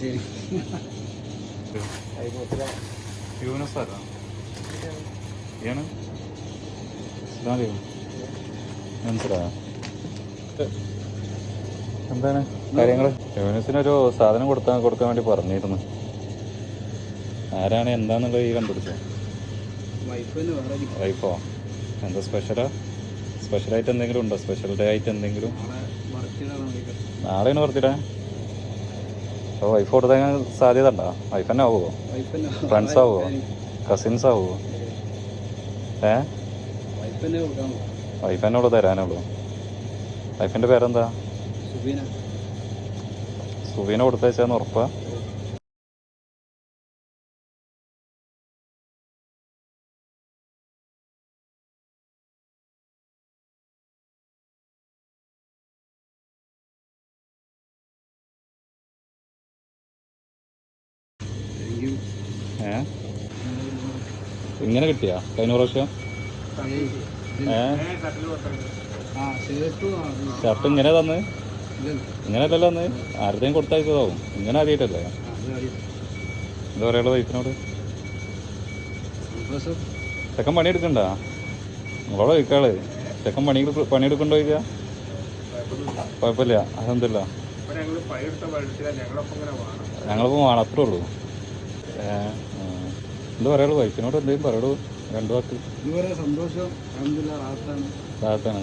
ശരി. മനസ്സിലായോ? എന്താണ് കാര്യങ്ങൾ? യൂണിസിനൊരു സാധനം കൊടുക്കാൻ വേണ്ടി പറഞ്ഞിരുന്നു. ആരാണ് എന്താന്നുള്ളത് ഈ കണ്ടുപിടിച്ചോ? വൈഫോ? എന്താ സ്പെഷ്യലായിട്ട് എന്തെങ്കിലും ഉണ്ടോ? സ്പെഷ്യൽ ഡേ ആയിട്ട് എന്തെങ്കിലും? നാളെയാണ് ബർത്ത്ഡേ. അപ്പോൾ വൈഫ് കൊടുത്താൽ സാധ്യത ഉണ്ടോ? വൈഫ് തന്നെ ആവുമോ? ഫ്രണ്ട്സ് ആവുമോ? കസിൻസ് ആവുമോ? വൈഫ് തന്നെ ഉള്ളു തരാനുള്ളൂ. വൈഫിൻ്റെ പേരെന്താ? സുബീന കൊടുത്തേച്ചാന്ന് ഉറപ്പാ? ഇങ്ങനെ കിട്ടിയാ കഴിഞ്ഞ പ്രാവശ്യം? ഷർട്ട് ഇങ്ങനെ തന്ന്? ഇങ്ങനെയല്ലല്ലോ തന്ന്. ആരുടെയും കൊടുത്തയച്ചതാവും. ഇങ്ങനെ ആദ്യമായിട്ടല്ലേ? എന്താ പറയുള്ളൂ വൈഫിനോട്? ചെക്കൻ പണിയെടുക്കണ്ട? നിങ്ങളോട് ചോദിക്കാള്. ചെക്കൻ പണിയെടുക്കണ്ടോ ചോദിക്കാ? കുഴപ്പമില്ല, അതെന്തല്ല ഞങ്ങളിപ്പോൾ വേണം, അത്രേ ഉള്ളൂ. എന്താ പറയുള്ളൂ വൈഫിനോട്? എന്തെങ്കിലും പറയുള്ളൂ? രണ്ടു വാക്ക്. സന്തോഷം. റാഹത്താണ്.